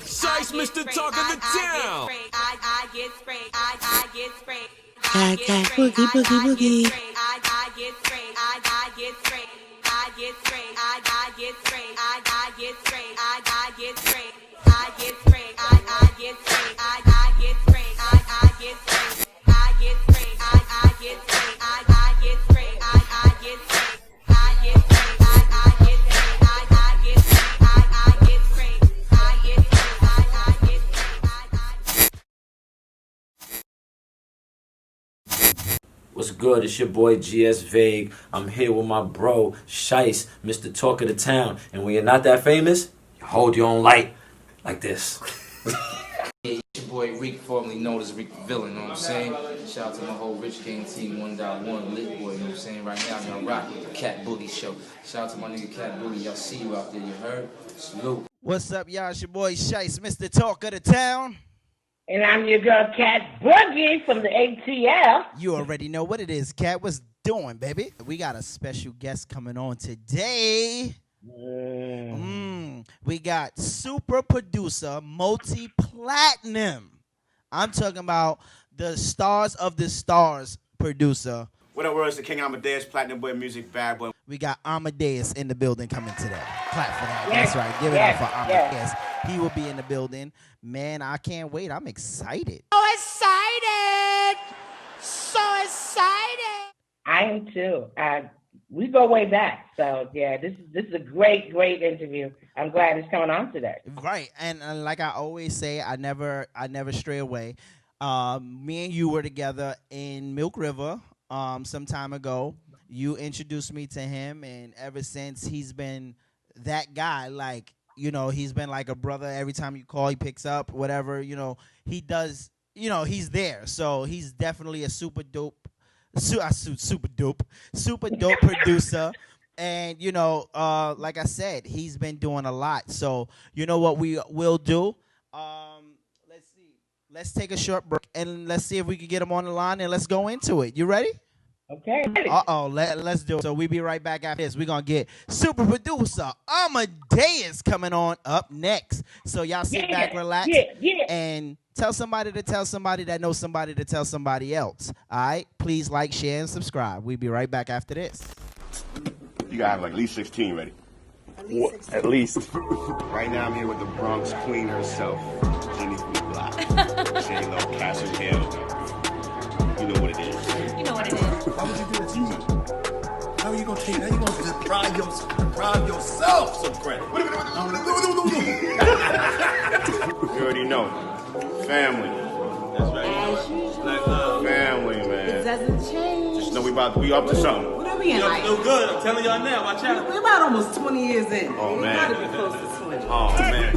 Shice, Mr. Talk of the Town. Cat, boogie, boogie, boogie. What's good? It's your boy GS Vague. I'm here with my bro Shice, Mr. Talk of the Town. And when you're not that famous, you hold your own light like this. It's your boy Reek, formerly known as Reek the Villain, you know what I'm saying? Shout out to my whole Rich Gang team, 1.1, Lit Boy, you know what I'm saying? Right now, y'all rock with the Cat Boogie Show. Shout out to my nigga Cat Boogie, y'all see you out there, you heard? Salute. What's up, y'all? It's your boy Shice, Mr. Talk of the Town. And I'm your girl, Cat Boogie from the ATL. You already know what it is, Cat. What's doing, baby? We got a special guest coming on today. We got super producer, multi-platinum. I'm talking about the stars of the stars producer. What up, world? It's the King Amadeus, Platinum Boy Music, Bad Boy. We got Amadeus in the building coming today. Clap for that. That's right. Give it up for Amadeus. He will be in the building. Man, I can't wait. I'm excited. So excited! I am too. We go way back. So, yeah, this is a great, great interview. I'm glad it's coming on today. Right. And like I always say, I never stray away. Me and you were together in Milk River some time ago. You introduced me to him, and ever since he's been that guy. Like, you know, he's been like a brother. Every time you call, he picks up, whatever, you know, he does, you know, he's there. So he's definitely a super dope producer. And, you know, like I said, he's been doing a lot. So, you know what we will do? Let's see. Let's take a short break, and let's see if we can get him on the line, and let's go into it. You ready? Okay. Let's do it. So we'll be right back after this. We're going to get super producer Amadeus coming on up next. So y'all sit back, relax, and tell somebody to tell somebody that knows somebody to tell somebody else. All right? Please like, share, and subscribe. We'll be right back after this. You gotta have like at least 16 ready. At least. Right now I'm here with the Bronx queen herself, Jenny from the block. J-Lo, Castle Hill. You know what it is. You know what it is. Why would you do this? You know. How are you gonna take that? How you gonna deprive yourself some credit? You already know. Family. That's right. As usual. Family, man. It doesn't change. Just know we up to something. What are we in? Like, Feel good. I'm telling y'all now. Watch out. we're about almost 20 years in. Oh, We man. gotta be close to 20. Oh, man.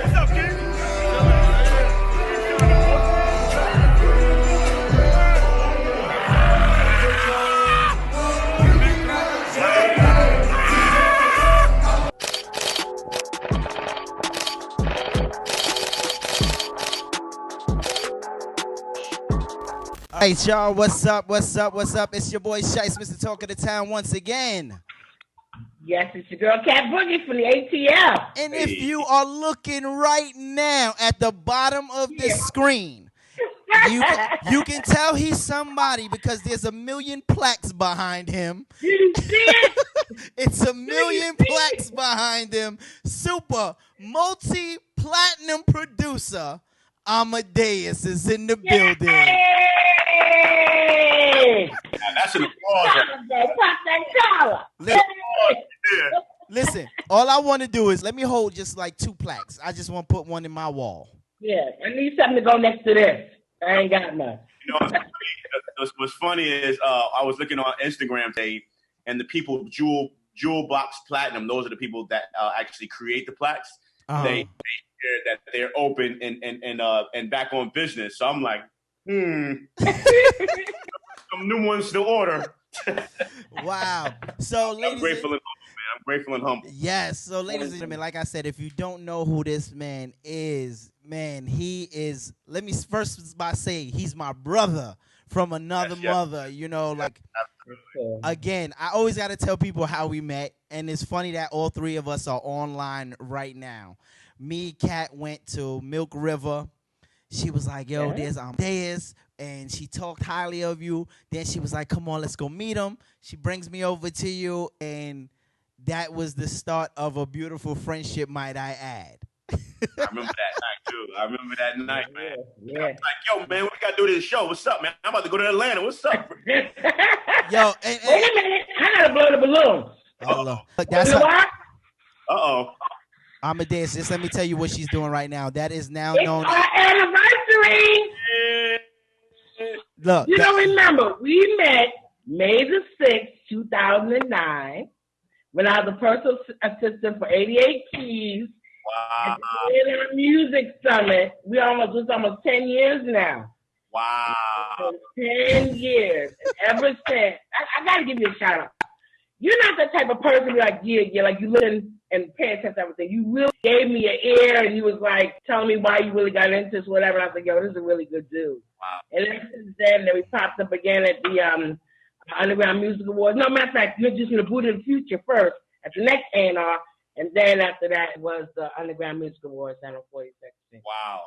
What's up, kid? All right, y'all, what's up? It's your boy Shice, Mr. Talk of the Town once again. Yes, it's your girl, Cat Boogie from the ATL. And if you are looking right now at the bottom of the screen, you can tell he's somebody because there's a million plaques behind him. Did you see it? It's a million plaques behind him. Super multi-platinum producer Amadeus is in the building. Yay! That's an applause. Pop that collar. Listen, all I want to do is let me hold just like 2 plaques. I just want to put one in my wall. Yeah, I need something to go next to this. I ain't got none. You know, what's funny is I was looking on Instagram today, and the people Jewel Box Platinum, those are the people that actually create the plaques. They share that they're open and back on business. So I'm like, some new ones to order. Wow. So, I'm grateful and humble, man. I'm grateful and humble. Yes. So, ladies and gentlemen, like I said, if you don't know who this man is, he is, let me first by say, he's my brother from another mother, you know, like Cool. Again, I always got to tell people how we met, and it's funny that all three of us are online right now. Me, Kat went to Milk River. She was like, yo, there's Amadeus, and she talked highly of you. Then she was like, come on, let's go meet him. She brings me over to you, and that was the start of a beautiful friendship, might I add. I remember that night, too. I remember that night, man. Yeah. I was like, yo, man, we got to do this show. What's up, man? I'm about to go to Atlanta. What's up? Yo, wait a minute. I got to blow the balloon. Look, You that's know her. what? Uh-oh. Amadeus, just let me tell you what she's doing right now. That is now It's known. our anniversary. Look, You don't remember, we met May the 6th, 2009, when I was a personal assistant for 88 Keys. Wow. In our music summit. It's almost 10 years now. Wow. 10 years. And ever since, I got to give you a shout out. You're not the type of person like, yeah, like you listen and pay attention to everything. You really gave me an ear, and you was like telling me why you really got into this, whatever. And I was like, yo, this is a really good dude. Wow. And ever since then, we popped up again at the Underground Music Awards. No, matter of fact, you're just in the Boot of the Future first at the next A&R, and then after that was the Underground Music Awards down on 42nd. Wow.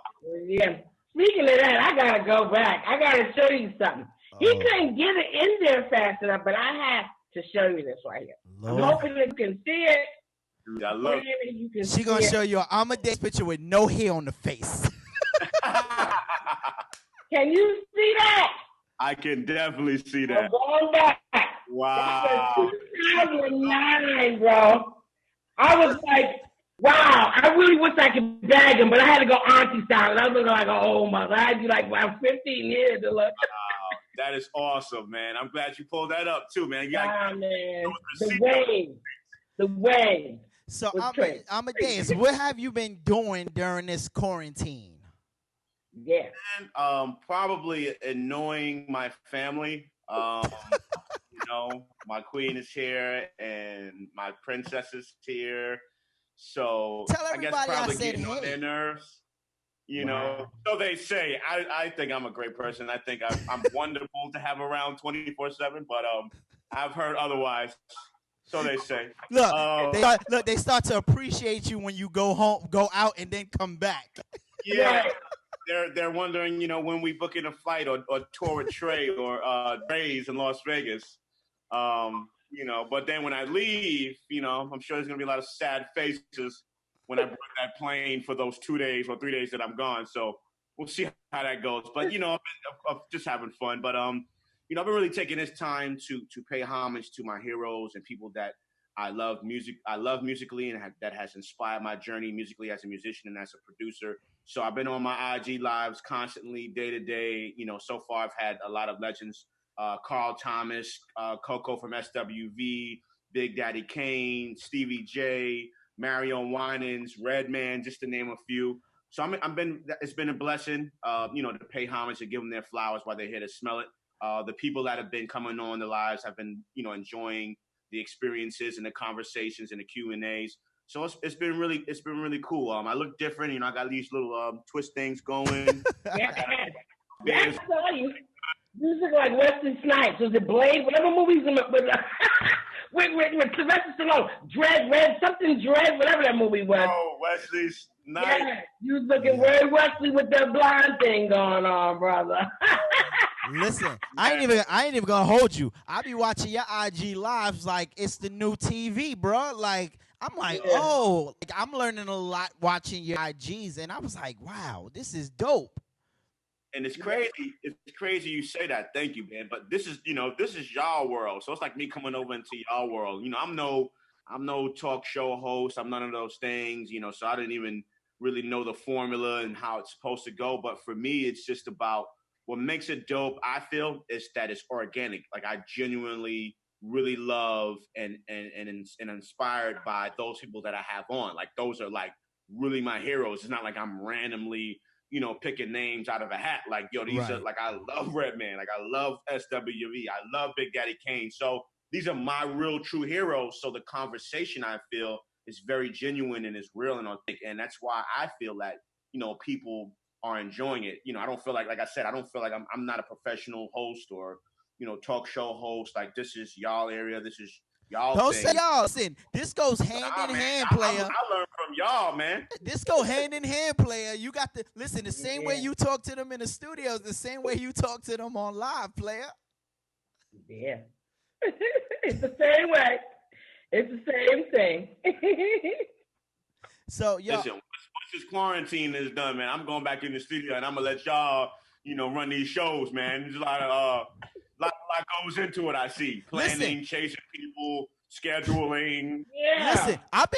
Yeah. Speaking of that, I gotta go back. I gotta show you something. He couldn't get it in there fast enough, but I have to show you this right here. Lord. I'm hoping that you can see it. Dude, I love it. You can She see gonna it. show you an Amadeus picture with no hair on the face. Can you see that? I can definitely see I'm that. going back. Wow. That was 2009, bro. I was like, wow, I really wish I could bag him, but I had to go auntie style. And I was looking like, oh my God, I had to like, wow, 15 years to look. Wow. That is awesome, man. I'm glad you pulled that up, too, man. Wow, man. The wave. So Was crazy. Amadeus, what have you been doing during this quarantine? Yeah. And, probably annoying my family. My queen is here and my princess is here. So Tell I guess everybody I probably said getting on hey. their nerves. You know, so they say. I think I'm a great person. I think I'm wonderful to have around 24/7. But I've heard otherwise. So they say. Look, they start to appreciate you when you go home, go out, and then come back. Yeah. They're wondering, when we book in a flight or tour with Trey or Dre's in Las Vegas. But then when I leave, I'm sure there's gonna be a lot of sad faces when I board that plane for those 2 days or 3 days that I'm gone. So we'll see how that goes. But I've been just having fun. But I've been really taking this time to pay homage to my heroes and people that I love musically and that has inspired my journey musically as a musician and as a producer. So I've been on my IG lives constantly, day to day. So far I've had a lot of legends: Carl Thomas, Coco from SWV, Big Daddy Kane, Stevie J, Marion Winans, Redman, just to name a few. So it's been a blessing, to pay homage and give them their flowers while they're here to smell it. The people that have been coming on the lives have been, enjoying the experiences and the conversations and the Q&As. So it's been really cool. I look different, I got these little twist things going. I saw you. You look like Wesley Snipes. Was it Blade? Whatever movies with Sylvester Stallone. Dread, whatever that movie was. Oh, Wesley Snipes. Yeah, you was looking very Wesley with that blonde thing going on, brother. Listen, I ain't even gonna hold you. I be watching your IG lives like it's the new TV, bro. Like I'm like, I'm learning a lot watching your IGs, and I was like, wow, this is dope. And it's crazy. It's crazy you say that. Thank you, man. But this is y'all world. So it's like me coming over into y'all world. I'm no talk show host. I'm none of those things. So I didn't even really know the formula and how it's supposed to go. But for me, it's just about what makes it dope. I feel is that it's organic. Like I genuinely really love and inspired by those people that I have on. Like those are like really my heroes. It's not like I'm randomly picking names out of a hat. Like, these are like, I love Redman. Like, I love SWV. I love Big Daddy Kane. So these are my real true heroes. So the conversation, I feel, is very genuine and is real and authentic. And that's why I feel that, people are enjoying it. I don't feel like I said, I don't feel like I'm not a professional host or, talk show host. Like, this is y'all area. This is y'all Don't thing. say y'all. Listen, this goes hand in hand, player. I learned from y'all, man. This go hand in hand, player. You got to listen. The same way you talk to them in the studios, the same way you talk to them on live, player. Yeah, it's the same way. It's the same thing. So, yo, listen, once this quarantine is done, man, I'm going back in the studio and I'm gonna let y'all, run these shows, man. There's a lot goes into it. I see planning, chasing people, scheduling. Yeah. Listen, I've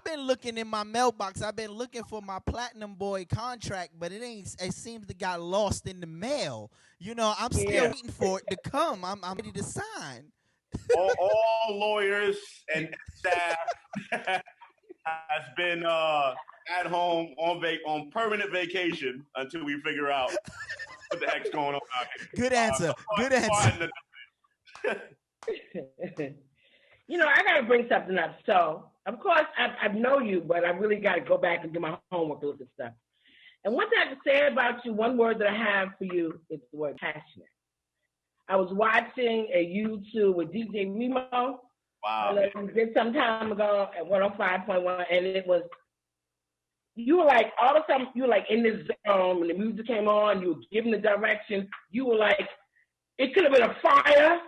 been looking in my mailbox. I've been looking for my Platinum Boy contract, but it seems to got lost in the mail. I'm still waiting for it to come. I'm ready to sign. all lawyers and staff has been at home on permanent vacation until we figure out what the heck's going on out here. Good answer. Good answer. I got to bring something up. So, of course, I know you, but I really got to go back and do my homework and look at stuff. And one thing I have to say about you, one word that I have for you is the word passionate. I was watching a YouTube with DJ Remo. Wow. Did some time ago at 105.1, and it was, you were like, all of a sudden, you were like in this zone. When the music came on, you were giving the direction. You were like, it could have been a fire.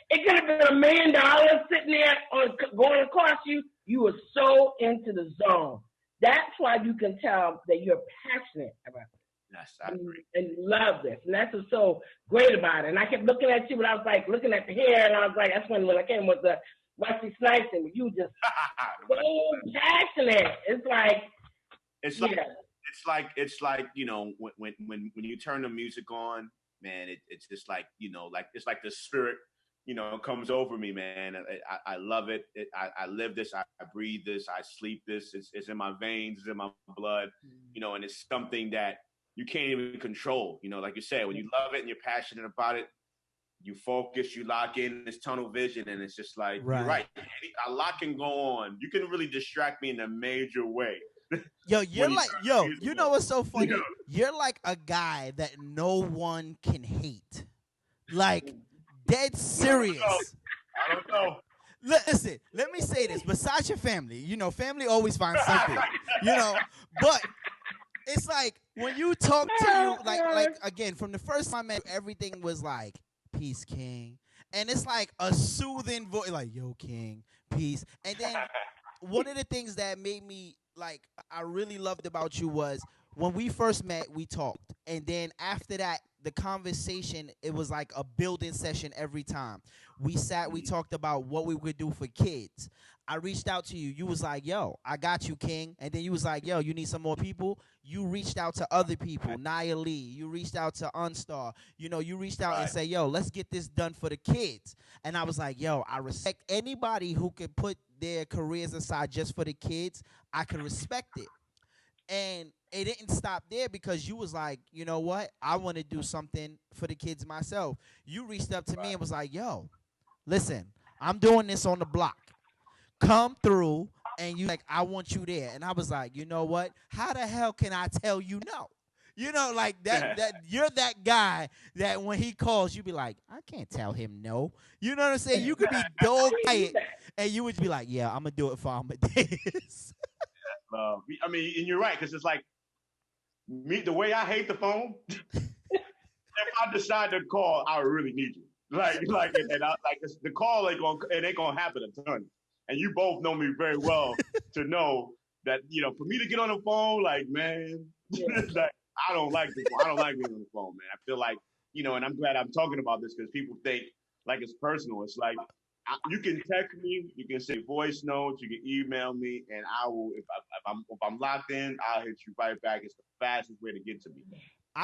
It could have been $1 million sitting there going across you. You were so into the zone. That's why you can tell that you're passionate about it. Yes, I agree. And love this. And that's what's so great about it. And I kept looking at you, but I was like looking at the hair, and I was like, that's when I came with the Wesley Snipes, and you just so passionate. It's like it's like when you turn the music on, man, it's just like it's like the spirit comes over me, man. I love it. I live this. I breathe this. I sleep this. It's in my veins. It's in my blood. And it's something that you can't even control. Like you said, when you love it and you're passionate about it, you focus, you lock in this tunnel vision, and it's just like, you're right. A lot can go on. You can really distract me in a major way. Yo, you know what's so funny? Yeah. You're like a guy that no one can hate. Like, dead serious. I don't know. Listen, let me say this. Besides your family, family always finds something, but it's like when you talk to you, like again, from the first time I met you, everything was like, peace, King. And it's like a soothing voice, like, yo, King, peace. And then one of the things that made me, like, I really loved about you was when we first met, we talked. And then after that, the conversation, it was like a building session every time. We sat, we talked about what we would do for kids. I reached out to you. You was like, yo, I got you, King. And then you was like, yo, you need some more people? You reached out to other people, Nia Lee. You reached out to Unstar. You reached out and say, yo, let's get this done for the kids. And I was like, yo, I respect anybody who can put their careers aside just for the kids. I can respect it. And it didn't stop there because you was like, you know what? I want to do something for the kids myself. You reached up to me and was like, yo, listen, I'm doing this on the block. Come through, and you like, I want you there. And I was like, you know what? How the hell can I tell you no? Like that you're that guy that when he calls, you be like, I can't tell him no. You know what I'm saying? You could be dog quiet, and you would be like, yeah, I'm going to do it for Amadeus. I mean, and you're right, because it's like, me, the way I hate the phone, if I decide to call, I really need you. The call ain't gonna happen a ton. And you both know me very well to know that, for me to get on the phone, like, man, like, I don't like being on the phone, man. I feel like, and I'm glad I'm talking about this because people think like it's personal. It's like, you can text me, you can say voice notes, you can email me, and I will. If I'm locked in, I'll hit you right back. It's the fastest way to get to me.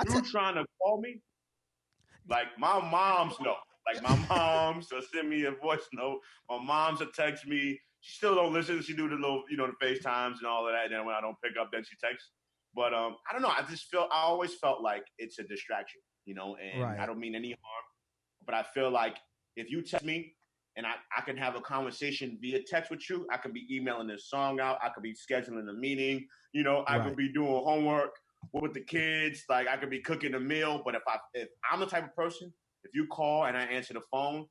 You trying to call me? Like my moms know. Like my mom's will send me a voice note. My mom's will text me. She still don't listen. She do the little, the FaceTimes and all of that. And then when I don't pick up, then she texts. But I don't know. I always felt like it's a distraction, and right. I don't mean any harm. But I feel like if you text me, and I can have a conversation via text with you. I could be emailing this song out. I could be scheduling a meeting. I could be doing homework. we're with the kids. Like I could be cooking a meal, but if I'm the type of person, if you call and I answer the phone,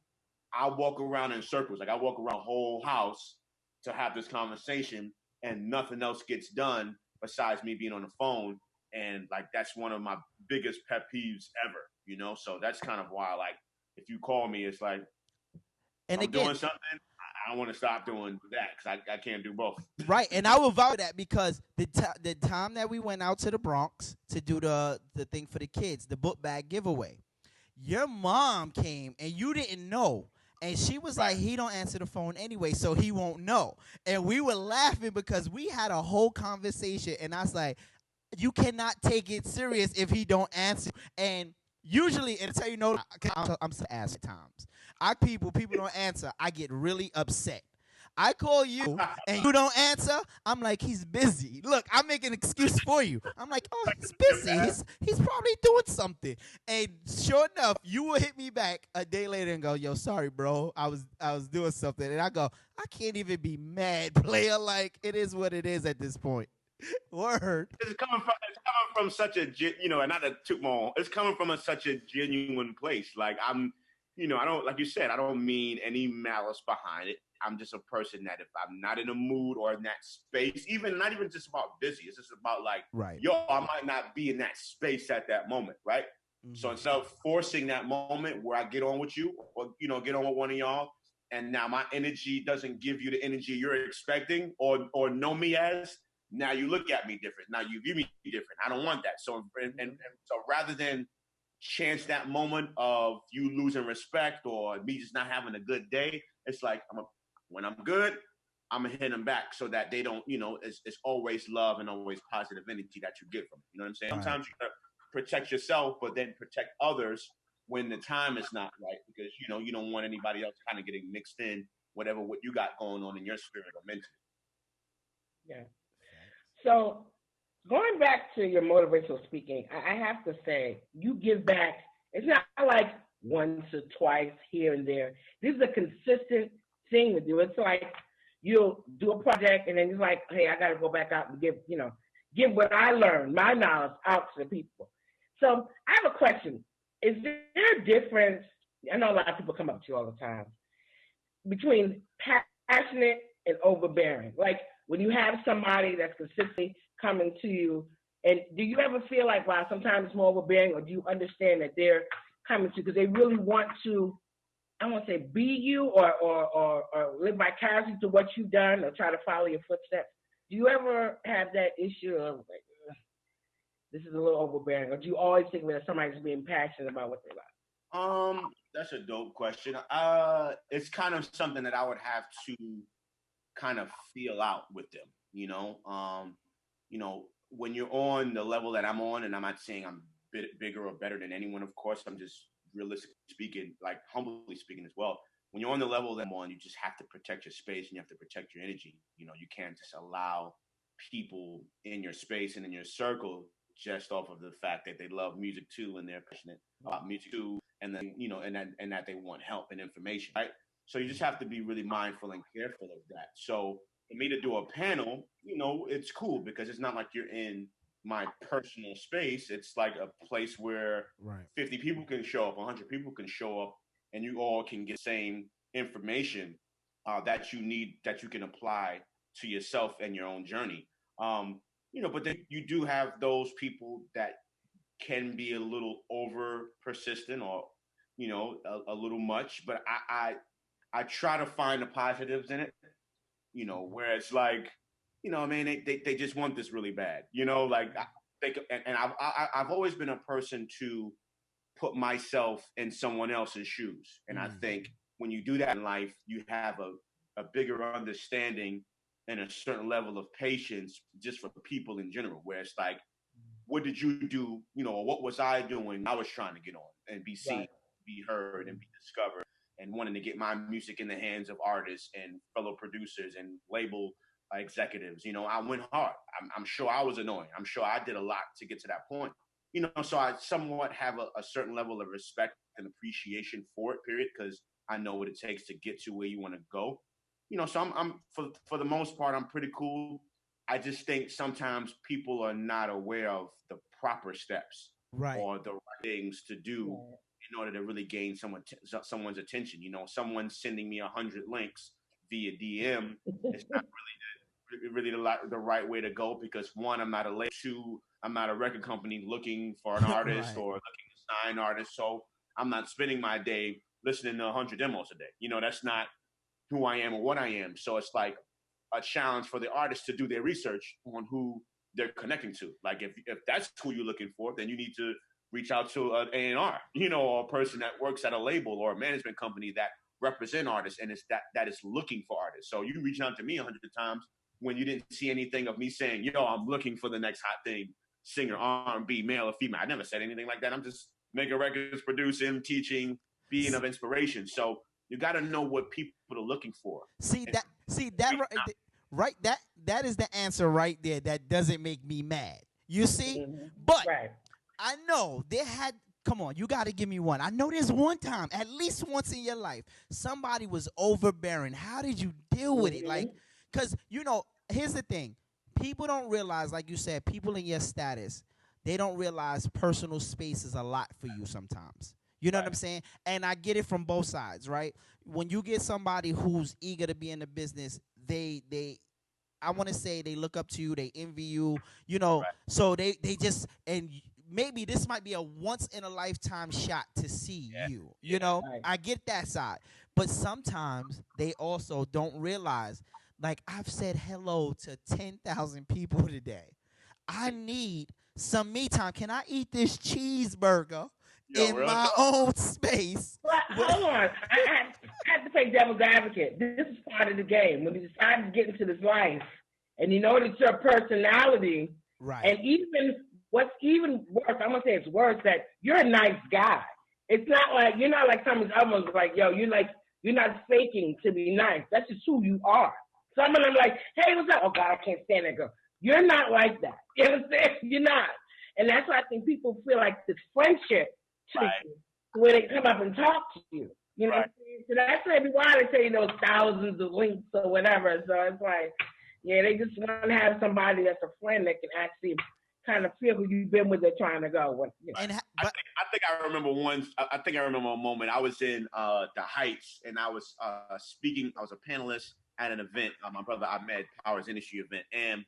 I'll walk around in circles. Like I walk around the whole house to have this conversation, and nothing else gets done besides me being on the phone. And like that's one of my biggest pet peeves ever, you know. So that's kind of why, like, if you call me, it's like, and I'm doing something. I don't want to stop doing that because I can't do both. Right, and I will vouch that because the time that we went out to the Bronx to do the thing for the kids, the book bag giveaway, your mom came and you didn't know. And she was like, he don't answer the phone anyway, so he won't know. And we were laughing because we had a whole conversation. And I was like, you cannot take it serious if he don't answer. And usually, and tell you no, I'm so ass at times. People don't answer. I get really upset. I call you and you don't answer. I'm like, he's busy. Look, I make an excuse for you. I'm like, oh, he's busy. He's probably doing something. And sure enough, you will hit me back a day later and go, yo, sorry, bro. I was doing something. And I go, I can't even be mad, player. Like, it is what it is at this point. Word. It's coming from such a, you know, and not a toot more. It's coming from such a genuine place. Like I'm, you know, I don't, like you said, I don't mean any malice behind it. I'm just a person that if I'm not in a mood or in that space, not even just about busy, it's just about like, yo, I might not be in that space at that moment, right? Mm-hmm. So instead of forcing that moment where I get on with you or, you know, get on with one of y'all, and now my energy doesn't give you the energy you're expecting or know me as, now you look at me different. Now you view me different. I don't want that. So, and so rather than chance that moment of you losing respect or me just not having a good day, it's like, when I'm good, I'm going to hit them back so that they don't, you know, it's always love and always positive energy that you get from it. You know what I'm saying? Right. Sometimes you got to protect yourself, but then protect others when the time is not right because, you know, you don't want anybody else kind of getting mixed in what you got going on in your spirit or mentally. Yeah. So going back to your motivational speaking, I have to say, you give back. It's not like once or twice here and there. This is a consistent thing with you. It's like you'll do a project and then it's like, hey, I got to go back out and give what I learned, my knowledge out to the people. So I have a question. Is there a difference? I know a lot of people come up to you all the time between passionate and overbearing. Like when you have somebody that's consistently coming to you, and do you ever feel like, wow, sometimes it's more overbearing, or do you understand that they're coming to you because they really want to, I don't want to say be you or live vicariously to what you've done or try to follow your footsteps? Do you ever have that issue of like, this is a little overbearing, or do you always think that somebody's being passionate about what they like? That's a dope question. It's kind of something that I would have to kind of feel out with them, you know. When you're on the level that I'm on, and I'm not saying I'm bigger or better than anyone, of course, I'm just realistically speaking, like humbly speaking as well. When you're on the level that I'm on, you just have to protect your space and you have to protect your energy. You know, you can't just allow people in your space and in your circle just off of the fact that they love music too and they're passionate about music too, and then, you know, and that they want help and information, right? So you just have to be really mindful and careful of that. So for me to do a panel, you know, it's cool because it's not like you're in my personal space. It's like a place where 50 people can show up, 100 people can show up, and you all can get the same information that you need, that you can apply to yourself and your own journey. You know, but then you do have those people that can be a little over persistent or, you know, a little much, but I try to find the positives in it, you know, where it's like, you know, I mean, they just want this really bad, you know, like I've always been a person to put myself in someone else's shoes. And I think when you do that in life, you have a bigger understanding and a certain level of patience just for people in general, where it's like, what did you do? You know, what was I doing? I was trying to get on and be seen, be heard, and be discovered, and wanting to get my music in the hands of artists and fellow producers and label executives. You know, I went hard. I'm sure I was annoying. I'm sure I did a lot to get to that point. You know, so I somewhat have a certain level of respect and appreciation for it, period, because I know what it takes to get to where you want to go. You know, so I'm for the most part, I'm pretty cool. I just think sometimes people are not aware of the proper steps or the right things to do in order to really gain someone's attention. You know, someone sending me 100 links via DM is not really the right way to go, because one, I'm not a label, two, I'm not a record company looking for an artist or looking to sign artists. So I'm not spending my day listening to 100 demos a day. You know, that's not who I am or what I am. So it's like a challenge for the artist to do their research on who they're connecting to. Like if that's who you're looking for, then you need to reach out to an A&R, you know, or a person that works at a label or a management company that represent artists and it's that is looking for artists. So you reach out to me 100 times when you didn't see anything of me saying, yo, I'm looking for the next hot thing, singer, R&B, male or female. I never said anything like that. I'm just making records, producing, teaching, being of inspiration. So you got to know what people are looking for. That is the answer right there. That doesn't make me mad. You see? But I know come on, you got to give me one. I know there's one time, at least once in your life, somebody was overbearing. How did you deal with it? Like, because, you know, here's the thing. People don't realize, like you said, people in your status, they don't realize personal space is a lot for you sometimes. You know what I'm saying? And I get it from both sides, right? When you get somebody who's eager to be in the business, I want to say they look up to you, they envy you, you know, so they just, and maybe this might be a once in a lifetime shot to see you, you know, I get that side, but sometimes they also don't realize, like I've said hello to 10,000 people today. I need some me time. Can I eat this cheeseburger in my own space? Well, hold on. I have to play devil's advocate. This is part of the game. When you decide to get into this life and you know that your personality, and even what's even worse, I'm going to say it's worse, that you're a nice guy. It's not like, you're not like some of these others, like, yo, you're not faking to be nice. That's just who you are. Some of them like, hey, what's up? Oh, God, I can't stand that girl. You're not like that. You understand? You're not. And that's why I think people feel like this friendship when they come up and talk to you. You know what I'm saying? So that's maybe why they tell you those thousands of links or whatever. So it's like, yeah, they just want to have somebody that's a friend that can actually kind of feel who you've been with, they're trying to go. You know. I think I remember a moment. I was in the Heights and I was speaking. I was a panelist at an event, my brother Ahmed Power's industry event, and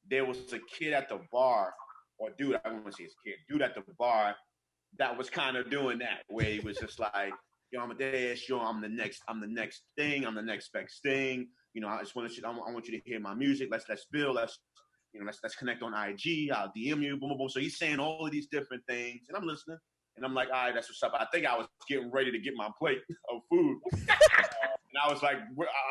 there was a kid at the bar, or dude, I don't want to say it's a kid, dude at the bar that was kind of doing that, where he was just like, yo, Amadeus, yo, I'm the next thing, I'm the next best thing. You know, I just want I want you to hear my music. Let's build. Let's connect on IG. I'll DM you. Boom, boom, boom. So he's saying all of these different things, and I'm listening, and I'm like, all right, that's what's up. I think I was getting ready to get my plate of food, and I was like,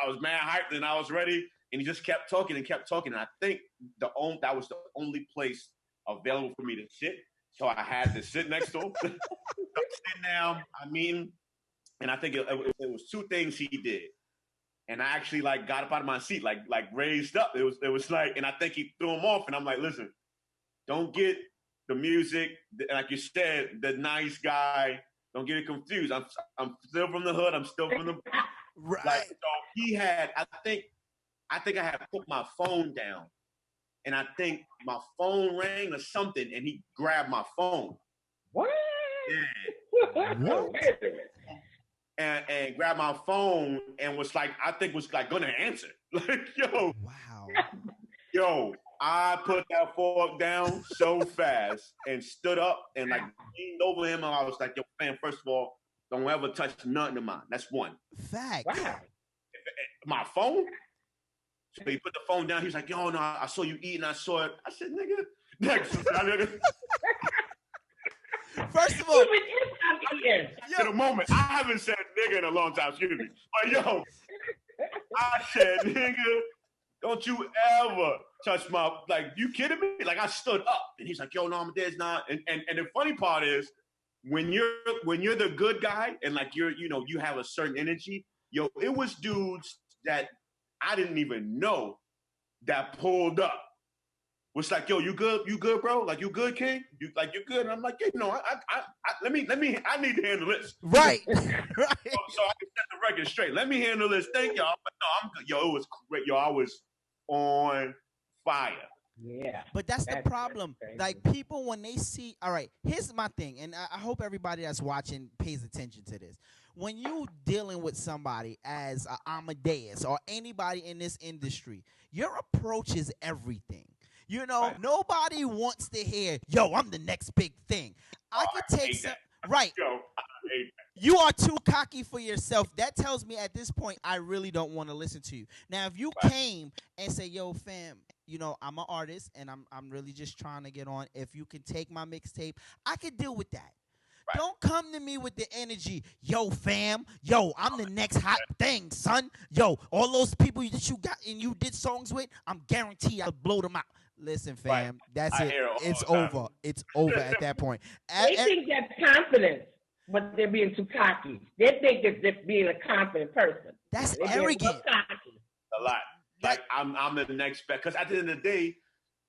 I was mad hyped, and I was ready, and he just kept talking and kept talking, and I think that was the only place available for me to sit. So I had to sit next to him. I'm sitting down, and I think it was two things he did. And I actually got up out of my seat, raised up. It was like, and I think he threw him off. And I'm like, listen, don't get the music, like you said, the nice guy. Don't get it confused. I'm still from the hood. I'm still from the right. So he had, I think I had put my phone down, and I think my phone rang or something, and he grabbed my phone. What? Yeah. What? And grabbed my phone and was like, gonna answer. Like, yo. Wow. Yo, I put that fork down so fast and stood up and leaned over him, and I was like, yo, fam, first of all, don't ever touch nothing of mine. That's one. Fact. Wow. My phone? So he put the phone down. He was like, yo, no, I saw you eating. I saw it. I said, nigga. First of all, to the moment, I haven't said nigga in a long time, excuse me. But yo, I said, nigga, don't you ever touch my, you kidding me? I stood up, and he's like, yo, no, Amadeus, not. And the funny part is, when you're the good guy, and you have a certain energy, yo, it was dudes that I didn't even know that pulled up. Was like, yo, you good, bro? You good, King? You good? And I'm like, yeah, I need to handle this. Right. Right. So I can set the record straight. Let me handle this. Thank y'all. But no, I'm good. Yo, it was great. Yo, I was on fire. Yeah. But that's the problem. That's Like people, when they see, all right, here's my thing, and I hope everybody that's watching pays attention to this. When you dealing with somebody as Amadeus or anybody in this industry, your approach is everything. You know, Right. nobody wants to hear, "Yo, I'm the next big thing." I could take some. Right. Yo, I hate that. You are too cocky for yourself. That tells me at this point I really don't want to listen to you. Now, if you came and say, "Yo, fam, you know, I'm an artist and I'm really just trying to get on. If you can take my mixtape, I could deal with that." Right. Don't come to me with the energy, "Yo, fam, yo, I'm the next hot thing, son. Yo, all those people that you got and you did songs with, I'm guaranteed I'll blow them out." Listen, fam, that's I it. hear it all It's the time. over. It's over at that point. They think that's confidence, but they're being too cocky. They think that they're being a confident person. That's They're being arrogant. too cocky. A lot. Like I'm the next best. Because at the end of the day,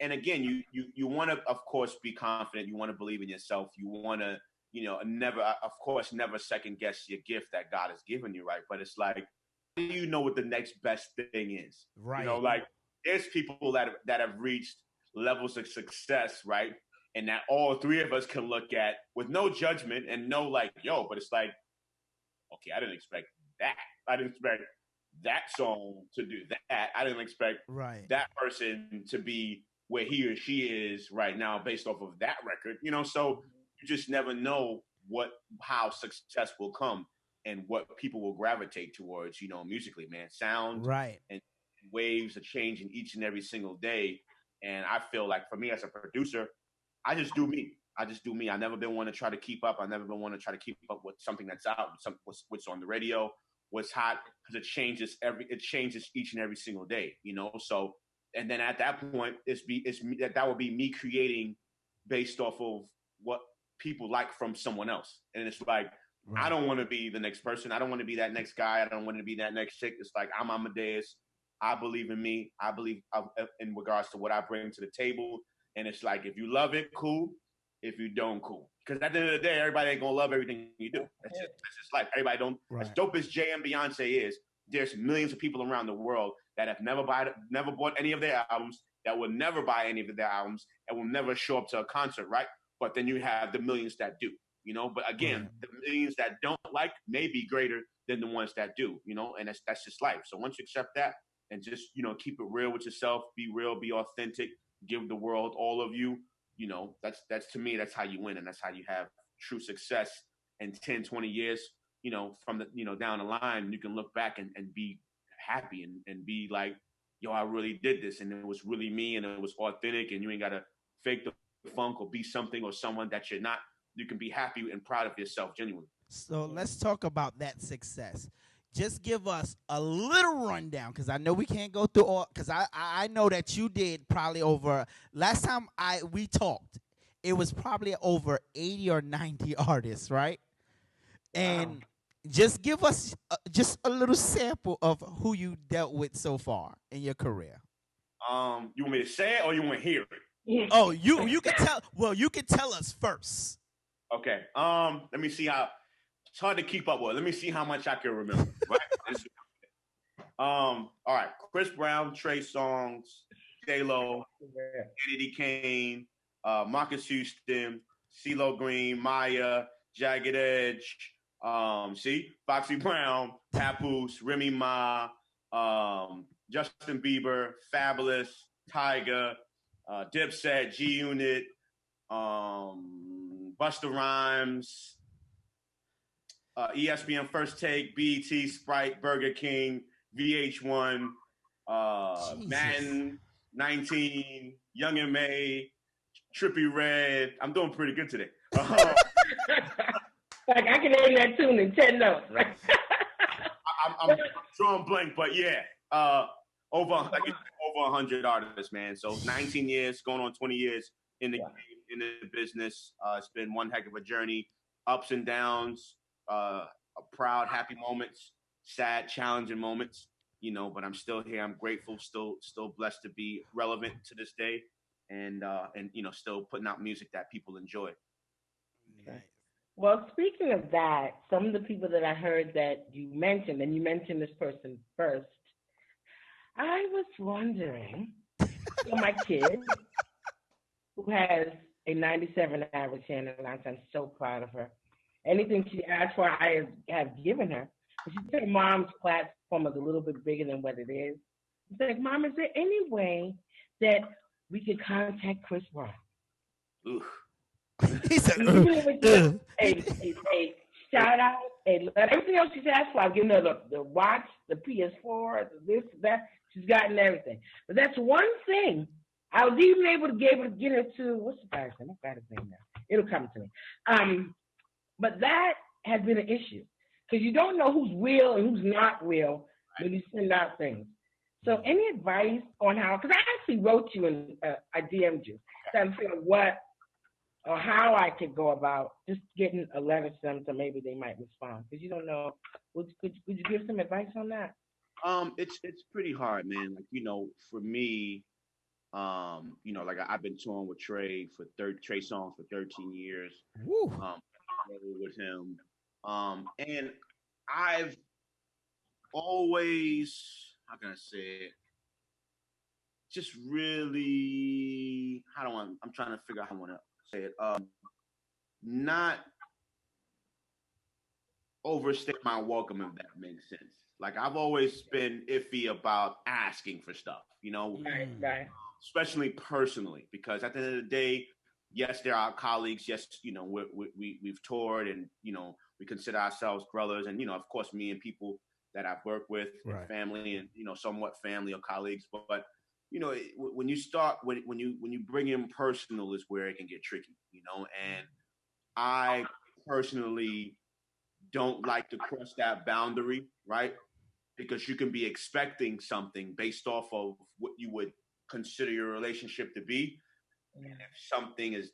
and again, you want to, of course, be confident. You want to believe in yourself. You want to, never second guess your gift that God has given you, right? But it's like, how do you know what the next best thing is? Right. You know, like there's people that have reached levels of success, right? And that all three of us can look at with no judgment and no like, yo, but it's like, okay, I didn't expect that. I didn't expect that song to do that. I didn't expect that person to be where he or she is right now based off of that record. You know, so you just never know how success will come and what people will gravitate towards, you know, musically, man. Sound and waves are changing each and every single day. And I feel like for me as a producer, I just do me. I never been one to try to keep up. I never been one to try to keep up with something that's out, what's on the radio, what's hot, because it changes each and every single day, you know. So, and then at that point, that would be me creating based off of what people like from someone else. And it's like, I don't want to be the next person. I don't want to be that next guy. I don't want to be that next chick. It's like, I'm Amadeus. I believe in me. I believe in regards to what I bring to the table. And it's like, if you love it, cool. If you don't, cool. Because at the end of the day, everybody ain't going to love everything you do. That's just life. Everybody don't. As dope as Jay and Beyonce is, there's millions of people around the world that have never bought any of their albums, that will never buy any of their albums, and will never show up to a concert, right? But then you have the millions that do, you know? But again, the millions that don't like may be greater than the ones that do, you know? And that's just life. So once you accept that and just, you know, keep it real with yourself, be real, be authentic, give the world all of you, you know, that's to me, that's how you win. And that's how you have true success in 10, 20 years, you know, from the, you know, down the line. You can look back and be happy and be like, yo, I really did this. And it was really me and it was authentic, and you ain't got to fake the funk or be something or someone that you're not. You can be happy and proud of yourself genuinely. So let's talk about that success. Just give us a little rundown, because I know we can't go through all, because I know that you did probably over, last time we talked, it was probably over 80 or 90 artists, right? And just give us just a little sample of who you dealt with so far in your career. You want me to say it or you want to hear it? Oh, you can tell. Well, you can tell us first. Okay. Let me see how. It's hard to keep up with. Let me see how much I can remember. Right. All right. Chris Brown, Trey Songz, J-Lo, Kennedy Kane, Marcus Houston, CeeLo Green, Maya, Jagged Edge. Foxy Brown, Papoose, Remy Ma, Justin Bieber, Fabulous, Tyga, Dipset, G Unit, Busta Rhymes, ESPN First Take, BET, Sprite, Burger King, VH1, Madden 19, Young and May, Trippie Redd. I'm doing pretty good today. Like I can name that tune in 10 notes. Right? I'm drawing blank, but yeah, over 100 artists, man. So 19 years, going on 20 years in the business. It's been one heck of a journey, ups and downs, proud, happy moments, sad, challenging moments. You know, but I'm still here. I'm grateful, still blessed to be relevant to this day, and you know, still putting out music that people enjoy. Nice. Well, speaking of that, some of the people that I heard that you mentioned, and you mentioned this person first, I was wondering So my kid, who has a 97 average hand, and I'm so proud of her. Anything she asked for, I have given her. But she said mom's platform is a little bit bigger than what it is. She's like, Mom, is there any way that we could contact Chris Brown? Ooh. He said, a shout out, everything else she's asked for. I've given her the watch, the PS4, this, that. She's gotten everything. But that's one thing. I was even able to get her to, what's the guy's name? I forgot his name now. It'll come to me. But that has been an issue because you don't know who's real and who's not real when you send out things. So any advice on how, because I actually wrote you and I DM'd you, trying to figure out what or how I could go about just getting a letter to them so maybe they might respond. Because you don't know. Could you give some advice on that? It's pretty hard, man. Like, for me, like I've been touring with Trey Songz for 13 years. Woo. With him. And I've always, how can I say it? Just really, I'm trying to figure out how I want to say it. Not overstay my welcome, if that makes sense. Like I've always been iffy about asking for stuff, Right. Especially personally, because at the end of the day, yes, they're our colleagues. Yes, we've toured and, we consider ourselves brothers. And, of course, me and people that I've worked with, right. Family and, somewhat family or colleagues. But when you start, when you bring in personal is where it can get tricky, and I personally don't like to cross that boundary, right? Because you can be expecting something based off of what you would consider your relationship to be. And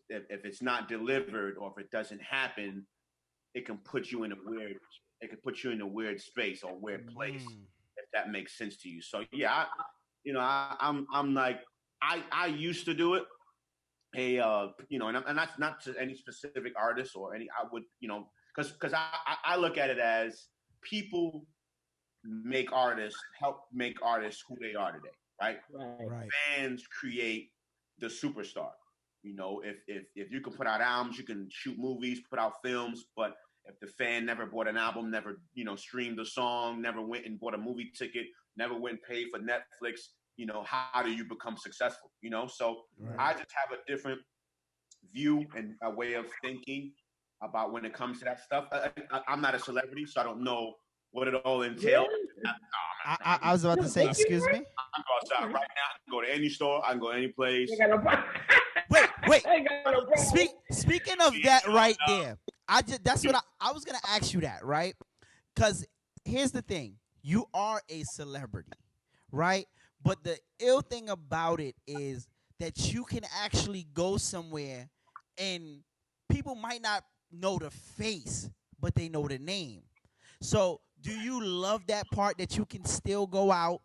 if it's not delivered or if it doesn't happen, it can put you in a weird space or weird place, if that makes sense to you. So yeah, I'm like, I used to do it. And that's not to any specific artist or I would, because I look at it as people help make artists who they are today, right? Right. Fans create the superstar. If you can put out albums, you can shoot movies, put out films, but if the fan never bought an album, never, streamed a song, never went and bought a movie ticket, never went and paid for Netflix, how do you become successful? So right. I just have a different view and a way of thinking about when it comes to that stuff. I'm not a celebrity, so I don't know what it all entails. I was about to say, excuse me? I can go outside right now. I can go to any store. I can go to any place. Wait. Speaking of that right there, that's what I was gonna ask you that, right? Because here's the thing: you are a celebrity, right? But the ill thing about it is that you can actually go somewhere and people might not know the face, but they know the name. So do you love that part that you can still go out,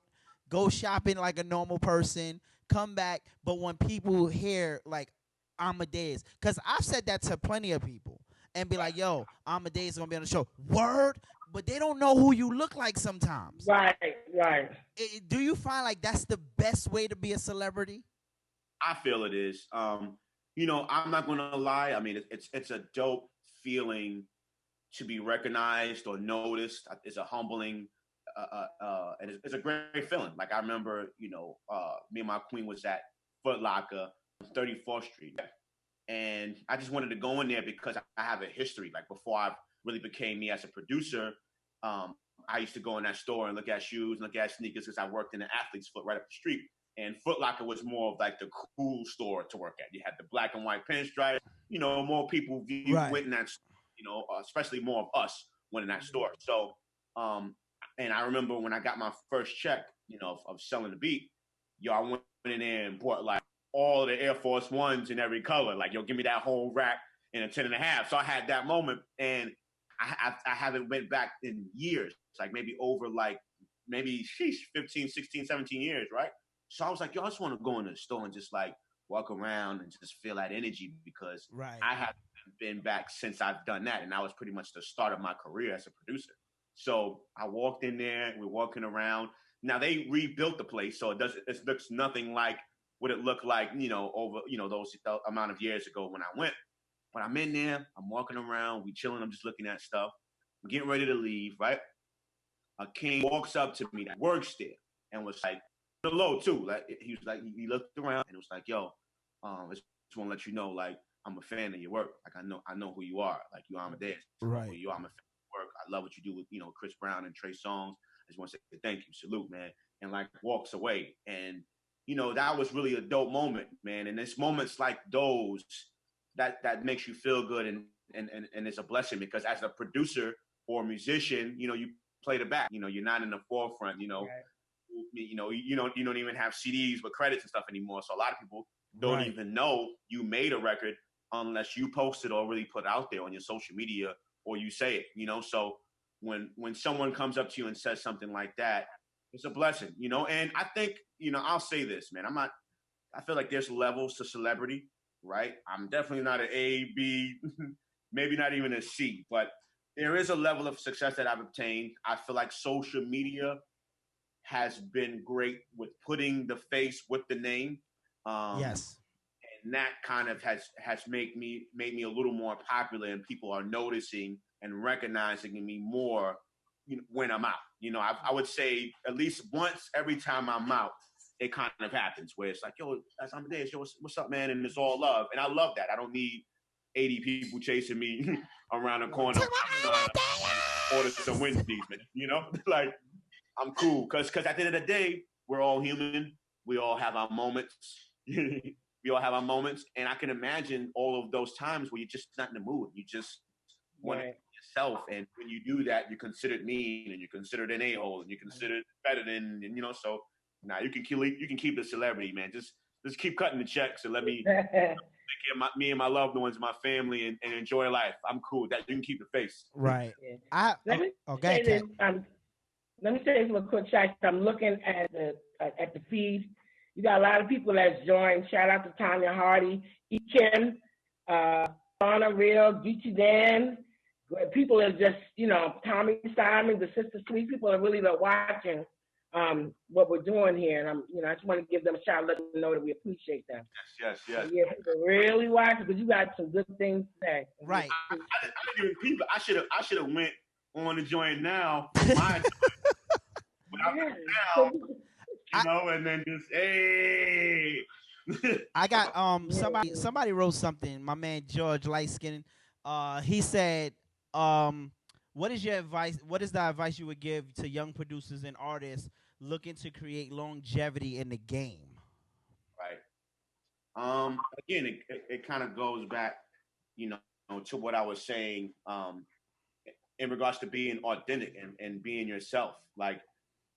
go shopping like a normal person, come back, but when people hear like Amadeus, because I've said that to plenty of people and be like, yo, Amadeus is going to be on the show. Word, but they don't know who you look like sometimes. Right. Do you find like that's the best way to be a celebrity? I feel it is. I'm not going to lie. I mean, it's a dope feeling to be recognized or noticed. It's a humbling, and it's a great feeling. Like I remember, me and my queen was at Foot Locker, 34th Street, and I just wanted to go in there because I have a history. Like before I really became me as a producer, I used to go in that store and look at shoes, and look at sneakers because I worked in an athlete's foot right up the street. And Foot Locker was more of like the cool store to work at. You had the black and white pinstripes. More people went in that. Especially more of us went in that store. So, and I remember when I got my first check, of selling the beat, I went in there and bought like all the Air Force Ones in every color. Like, give me that whole rack in a 10.5. So I had that moment, and I haven't went back in years. It's like maybe over 15, 16, 17 years, right? So I was like, I just want to go in the store and just like walk around and just feel that energy because I haven't been back since I've done that. And that was pretty much the start of my career as a producer. So I walked in there, we're walking around. Now they rebuilt the place, so it looks nothing like what it looked like, over, those amount of years ago when I went. But I'm in there, I'm walking around, we chilling, I'm just looking at stuff. I'm getting ready to leave, right? A king walks up to me that works there and was like, hello too. Like he was like, he looked around and was like, yo, I just want to let you know, like, I'm a fan of your work. Like I know who you are. Like you Amadeus. Right. Who you are. I'm a fan of your work. I love what you do with, Chris Brown and Trey Songz. I just want to say thank you, salute, man. And like walks away. And that was really a dope moment, man. And it's moments like those that makes you feel good and it's a blessing because as a producer or a musician, you play the back. You're not in the forefront. Right. You don't even have CDs with credits and stuff anymore. So a lot of people don't even know you made a record unless you post it or really put it out there on your social media or you say it. So when someone comes up to you and says something like that, it's a blessing. And I think I'll say this, man. I feel like there's levels to celebrity, right? I'm definitely not an A, B, maybe not even a C, but there is a level of success that I've obtained. I feel like social media has been great with putting the face with the name. Yes. And that kind of has made me a little more popular, and people are noticing and recognizing me more when I'm out. I would say at least once every time I'm out, it kind of happens where it's like, yo, that's Amadeus. Yo, what's up, man? And it's all love. And I love that. I don't need 80 people chasing me around the corner. Order some Wednesdays, man. Like, I'm cool. Because at the end of the day, we're all human. We all have our moments. We all have our moments. And I can imagine all of those times where you're just not in the mood. You just want to be yourself. And when you do that, you're considered mean and you're considered an a-hole and you're considered better than, and so now you can keep the celebrity, man. Just keep cutting the checks and let me take care of me and my loved ones, my family, and enjoy life. I'm cool. That you can keep the face. Right. Let me say this. Let me say this real quick, Shaq. I'm looking at the feed. You got a lot of people that's joined. Shout out to Tanya Hardy, Ken, Donna Real, Geechee Dan. People are just, Tommy Simon, the Sister Sweet. People are really watching what we're doing here, and I just want to give them a shout, let them know that we appreciate them. Yes. So, yeah, people really watch because you got some good things to say. Right. I didn't even people. I should have went on to join now. And then just hey. I got somebody wrote something. My man George Lightskin, he said, what is your advice? What is the advice you would give to young producers and artists looking to create longevity in the game? Right. Again, it kind of goes back, to what I was saying, in regards to being authentic and being yourself. Like,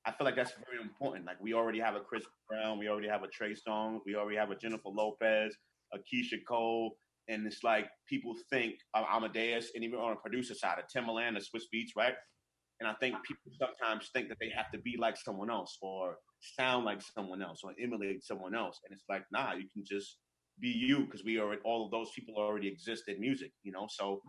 I feel like that's very important. Like, we already have a Chris Brown, we already have a Trey Songz, we already have a Jennifer Lopez, a Keisha Cole, and it's like people think of Amadeus, and even on a producer side, of Timbaland, or Swiss Beats, right? And I think people sometimes think that they have to be like someone else or sound like someone else or emulate someone else. And it's like, nah, you can just be you because all of those people already exist in music, So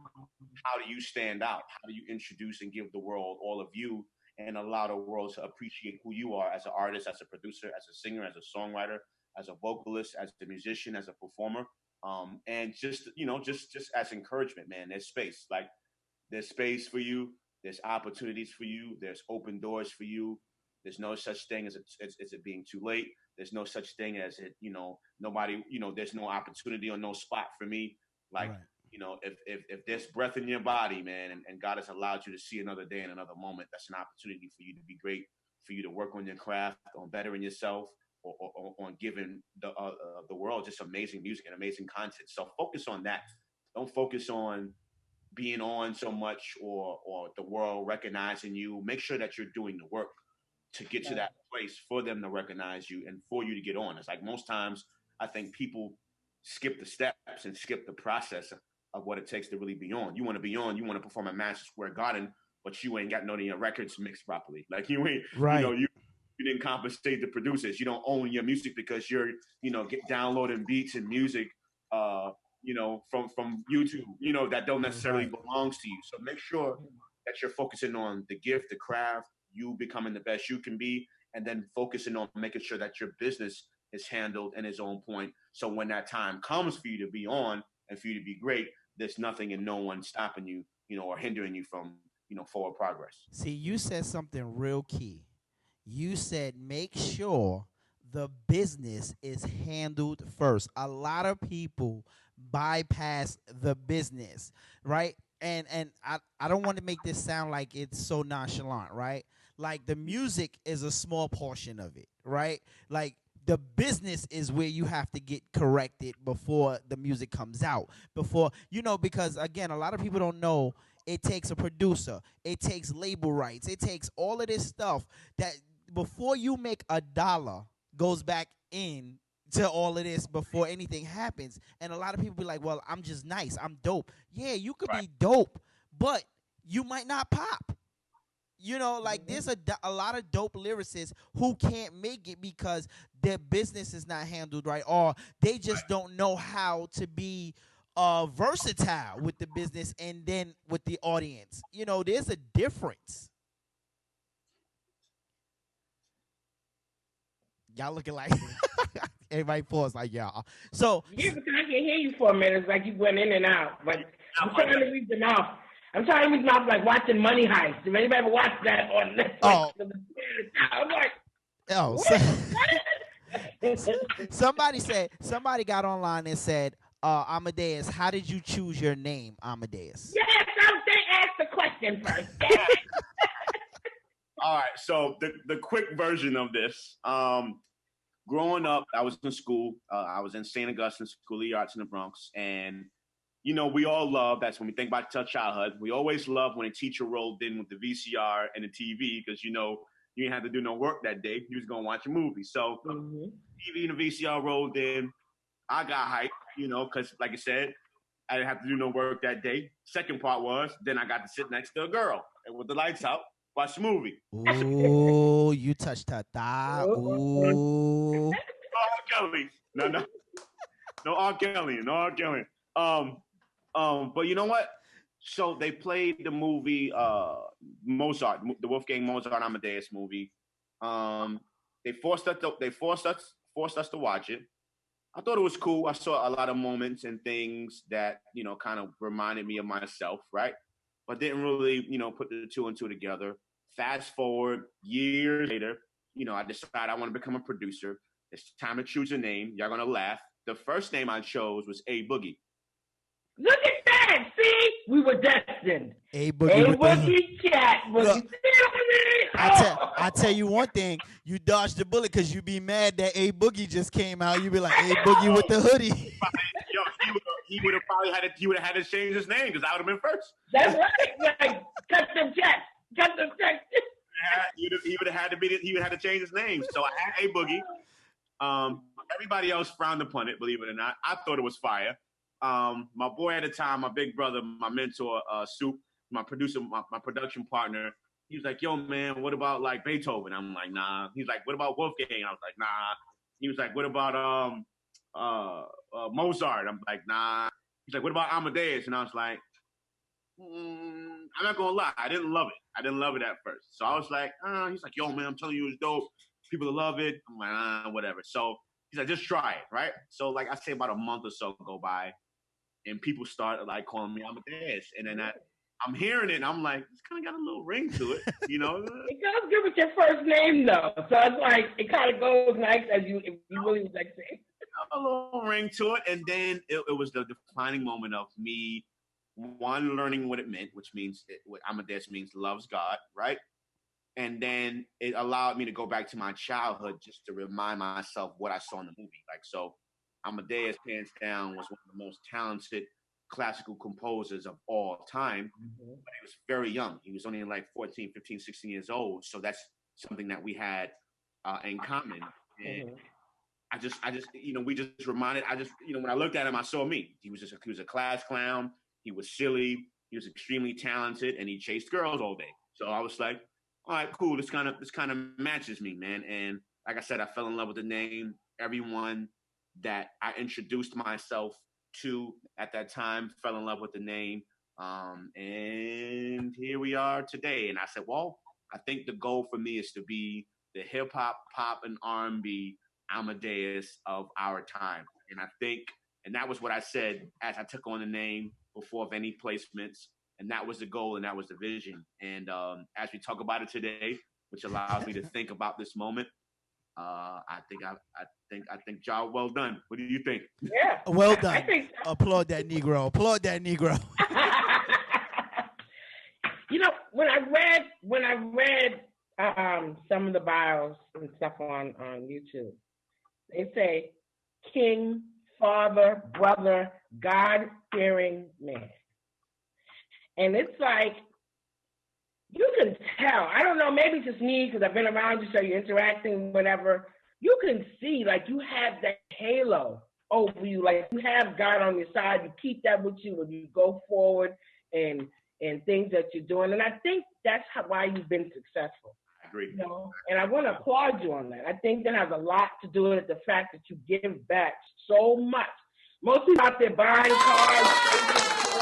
how do you stand out? How do you introduce and give the world all of you and allow the world to appreciate who you are as an artist, as a producer, as a singer, as a songwriter, as a vocalist, as a musician, as a performer? And just as encouragement, man, there's space. Like, there's space for you. There's opportunities for you. There's open doors for you. There's no such thing as it being too late. There's no such thing as it, nobody, there's no opportunity or no spot for me. Like, right. If there's breath in your body, man, and God has allowed you to see another day and another moment, that's an opportunity for you to be great, for you to work on your craft, on bettering yourself, or on giving the world just amazing music and amazing content. So focus on that. Don't focus on being on so much or the world recognizing you. Make sure that you're doing the work to get to that place for them to recognize you and for you to get on. It's like most times I think people skip the steps and skip the process of what it takes to really be on. You want to be on, you want to perform at Madison Square Garden, but you ain't got none of your records mixed properly. Like you ain't, right. You didn't compensate the producers. You don't own your music because you're, get downloading beats and music, from YouTube, that don't necessarily belongs to you. So make sure that you're focusing on the gift, the craft, you becoming the best you can be, and then focusing on making sure that your business is handled and is on point. So when that time comes for you to be on and for you to be great, there's nothing and no one stopping you, or hindering you from, forward progress. See, you said something real key. You said make sure the business is handled first. A lot of people bypass the business, right? And I don't want to make this sound like it's so nonchalant, right? Like the music is a small portion of it, right? Like the business is where you have to get corrected before the music comes out. Before, because again, a lot of people don't know it takes a producer, it takes label rights, it takes all of this stuff that before you make a dollar goes back in to all of this before anything happens. And a lot of people be like, well, I'm just nice, I'm dope. Yeah, you could be dope, but you might not pop. Like there's a lot of dope lyricists who can't make it because their business is not handled right, or they just don't know how to be versatile with the business and then with the audience. There's a difference. Y'all looking like everybody pause like y'all. So yeah, because I can hear you for a minute. It's like you went in and out. But I'm trying to read them off. I'm trying to read them off like watching Money Heist. If anybody ever watched that on Netflix, I'm like, somebody got online and said, Amadeus, how did you choose your name, Amadeus? Yes, they asked the question first. All right, so the quick version of this. Growing up, I was in school. I was in St. Augustine School of the Arts in the Bronx, and we all love. That's when we think about our childhood. We always love when a teacher rolled in with the VCR and the TV because you didn't have to do no work that day. You was gonna watch a movie. So TV and the VCR rolled in. I got hyped, because like I said, I didn't have to do no work that day. Second part was then I got to sit next to a girl and with the lights out. Watch the movie. Ooh, you touched her thigh. Ooh. No R. Kelly. No R. Kelly. But you know what? So they played the movie Mozart, the Wolfgang Mozart Amadeus movie. They forced us to watch it. I thought it was cool. I saw a lot of moments and things that kind of reminded me of myself, right? But didn't really put the two and two together. Fast forward years later, I decided I want to become a producer. It's time to choose a name. Y'all gonna laugh. The first name I chose was A Boogie. Look at that! See, we were destined. A Boogie Cat. I tell you one thing, you dodged the bullet because you be mad that A Boogie just came out. You be like, A Boogie with the hoodie. He would have probably had to change his name because I would have been first. That's right. Like, custom check. He would have had to change his name. So I had A Boogie. Everybody else frowned upon it, believe it or not. I thought it was fire. My boy at the time, my big brother, my mentor, Soup, my producer, my production partner, he was like, yo, man, what about like Beethoven? I'm like, nah. He's like, what about Wolfgang? I was like, nah. He was like, what about Mozart? I'm like, nah. He's like, what about Amadeus? And I was like, I'm not gonna lie, I didn't love it at first. So I was like, he's like, yo, man, I'm telling you, it's dope. People love it. I'm like, whatever. So he's like, just try it, right? So like I say about a month or so go by, and people started like calling me Amadeus, and then I'm hearing it, and I'm like, it's kind of got a little ring to it, It goes good with your first name though, so it's like it kind of goes nice if you really was like saying a little ring to it, and then it was the defining moment of me. One, learning what it meant, which means what Amadeus means loves God, right? And then it allowed me to go back to my childhood just to remind myself what I saw in the movie. Like, so Amadeus, hands down, was one of the most talented classical composers of all time. But he was very young. He was only like 14, 15, 16 years old. So that's something that we had in common. And I just, we just reminded, when I looked at him, I saw me. He was a class clown. He was silly. He was extremely talented, and he chased girls all day. So I was like, all right, cool. This kind of matches me, man. And like I said, I fell in love with the name. Everyone that I introduced myself to at that time fell in love with the name. And here we are today. And I said, well, I think the goal for me is to be the hip hop, pop, and R&B Amadeus of our time. And I think, and that was what I said as I took on the name before of any placements. And that was the goal and that was the vision. And as we talk about it today, which allows me to think about this moment, I think y'all well done. What do you think? Yeah. Well done. I think so. Applaud that Negro. Applaud that Negro. You know, when I read some of the bios and stuff on YouTube, they say king, father, brother, God-fearing man. And it's like, you can tell. I don't know, maybe it's just me because I've been around you, so you're interacting, whatever. You can see, like, you have that halo over you. Like, you have God on your side. You keep that with you when you go forward and things that you're doing. And I think that's why you've been successful. I agree. You know? And I want to applaud you on that. I think that has a lot to do with the fact that you give back so much. Most people out there buying cars,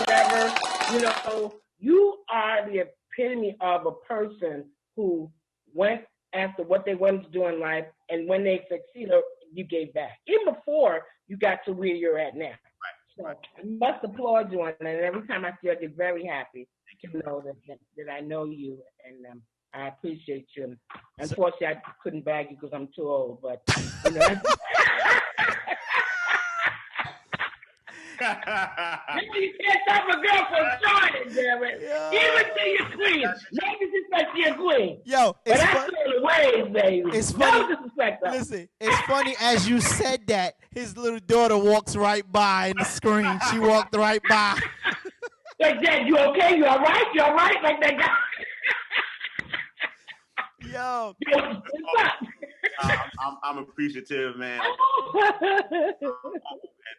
whatever, you know, you are the epitome of a person who went after what they wanted to do in life, and when they succeeded, you gave back. Even before you got to where you're at now. Right. So I must applaud you on that. And every time I see you, I get very happy to know that I know you, and I appreciate you. And unfortunately, I couldn't bag you because I'm too old, but you know. You can't stop a girl from starting, damn it. Even to your queen. No disrespect to your queen. Yo, but I feel the waves, baby. It's funny. No disrespect. Listen, it's funny as you said that, his little daughter walks right by in the screen. She walked right by. Like that, you okay? You all right? You all right? Like that guy. Yo. I'm appreciative, man.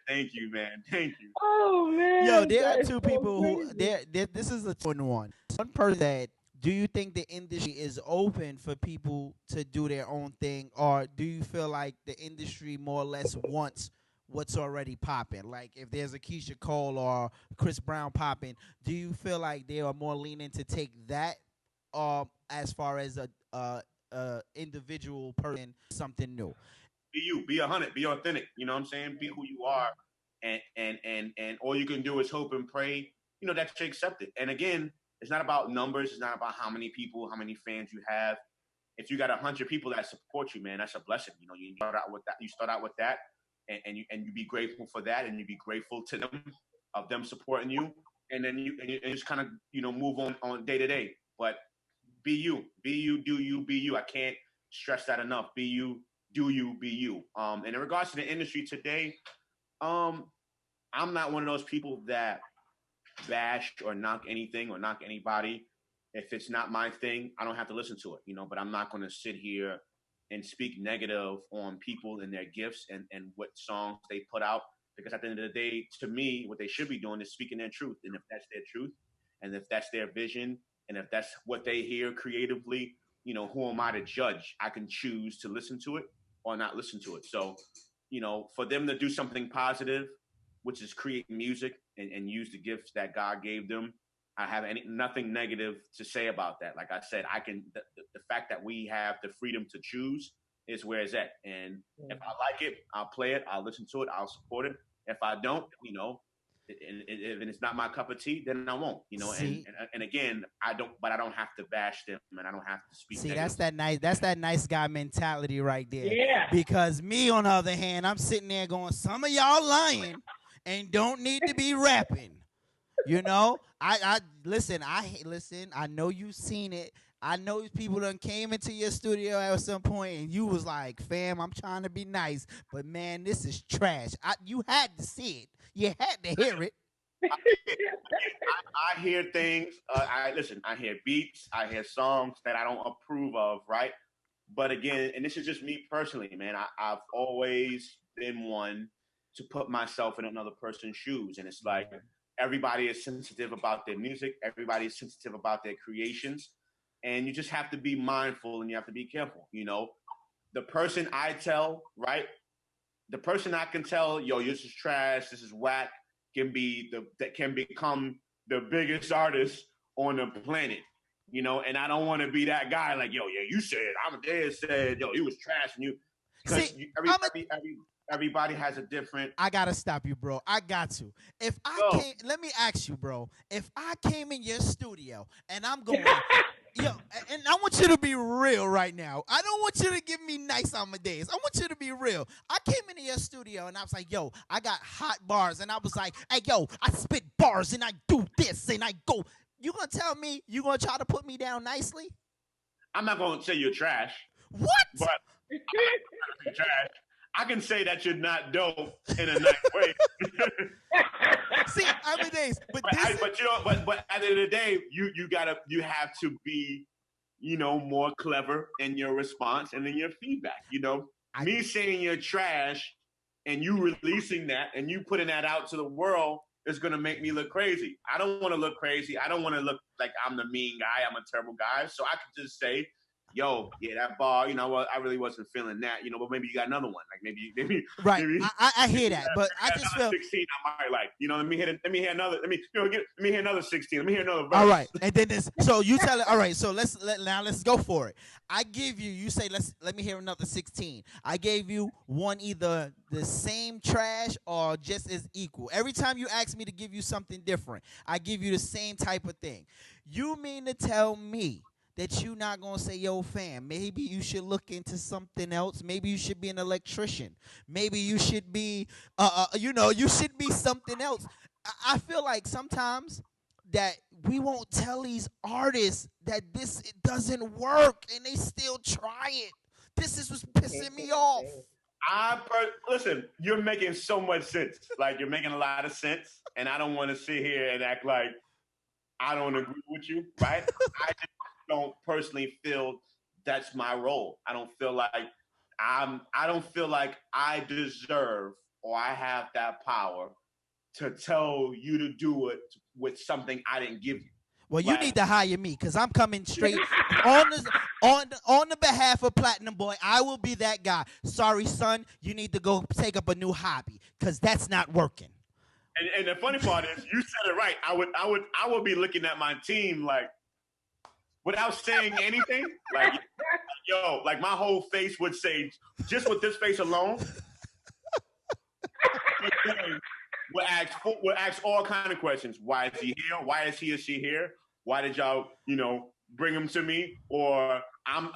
Thank you, man. Thank you. Oh, man. Yo, there are two people who this is a twin one. One person that, do you think the industry is open for people to do their own thing, or do you feel like the industry more or less wants what's already popping? Like if there's a Keisha Cole or Chris Brown popping, do you feel like they are more leaning to take that as far as a individual person, something new? Be you, be 100, be authentic. You know what I'm saying? Be who you are, and all you can do is hope and pray, you know, that you accept it. And again, it's not about numbers. It's not about how many people, how many fans you have. If you got 100 people that support you, man, that's a blessing. You know, you start out with that. You start out with that, and you be grateful for that, and you be grateful to them of them supporting you, and then you just kind of, you know, move on day to day. But be you, do you, be you. I can't stress that enough. Be you, do you, be you. And in regards to the industry today, I'm not one of those people that bash or knock anything or knock anybody. If it's not my thing, I don't have to listen to it, you know, but I'm not going to sit here and speak negative on people and their gifts and what songs they put out, because at the end of the day, to me, what they should be doing is speaking their truth. And if that's their truth, and if that's their vision, and if that's what they hear creatively, you know, who am I to judge? I can choose to listen to it or not listen to it. So, you know, for them to do something positive, which is create music and use the gifts that God gave them, I have nothing negative to say about that. Like I said, the fact that we have the freedom to choose is where it's at. And if I like it, I'll play it, I'll listen to it, I'll support it. If I don't, you know, and it's not my cup of tea, then I won't, you know. And again, I don't have to bash them, and I don't have to speak. See, negative. that's that nice guy mentality right there. Yeah. Because me, on the other hand, I'm sitting there going, some of y'all lying and don't need to be rapping. You know, I listen. I know you've seen it. I know people done came into your studio at some point and you was like, fam, I'm trying to be nice, but man, this is trash. You had to see it. You had to hear it. I hear things. I hear beats. I hear songs that I don't approve of, right? But again, and this is just me personally, man. I've always been one to put myself in another person's shoes. And it's like everybody is sensitive about their music. Everybody is sensitive about their creations. And you just have to be mindful and you have to be careful. You know, the person I tell, right? The person I can tell, yo, this is trash, this is whack, can become the biggest artist on the planet, you know. And I don't want to be that guy like, yo, yeah, you said, Amadeus said, yo, he was trash, and you. Because See, everybody has a different. I gotta stop you, bro. I got to. If I Go. came, let me ask you, bro. If I came in your studio and I'm going, yo, and I want you to be real right now. I don't want you to give me nice Amadeus. I want you to be real. I came into your studio and I was like, yo, I got hot bars, and I was like, hey, yo, I spit bars and I do this and I go. You gonna tell me you gonna try to put me down nicely? I'm not gonna say you're trash. What? But I'm not gonna say trash. I can say that you're not dope in a nice way. See, Amadeus, but at the end of the day, you have to be, more clever in your response and in your feedback. Me saying you're trash and you releasing that and you putting that out to the world is gonna make me look crazy. I don't want to look crazy. I don't want to look like I'm the mean guy. I'm a terrible guy. So I could just say, yo, yeah, that bar, I really wasn't feeling that, but maybe you got another one. Like maybe right. Maybe, I hear that, but I just feel 16. I might like, let me hear another. Let me hear another 16. Let me hear another verse. all right, and then this. So you tell it. All right, so let's go for it. I give you. You say let me hear another 16. I gave you one either the same trash or just as equal. Every time you ask me to give you something different, I give you the same type of thing. You mean to tell me that you're not going to say, yo, fam, maybe you should look into something else. Maybe you should be an electrician. Maybe you should be, you should be something else. I feel like sometimes that we won't tell these artists that it doesn't work, and they still try it. This is what's pissing me off. Listen, you're making so much sense. Like, you're making a lot of sense, and I don't want to sit here and act like I don't agree with you, right? I just don't personally feel that's my role. I don't feel like I deserve or I have that power to tell you to do it with something I didn't give you. Well, you need to hire me because I'm coming straight on the behalf of Platinum Boy. I will be that guy. Sorry, son, you need to go take up a new hobby because that's not working. And the funny part is, you said it right. I would be looking at my team like, without saying anything, like, yo, like my whole face would say, just with this face alone, would ask all kind of questions. Why is he here? Why is he or she here? Why did y'all, bring him to me? Or I'm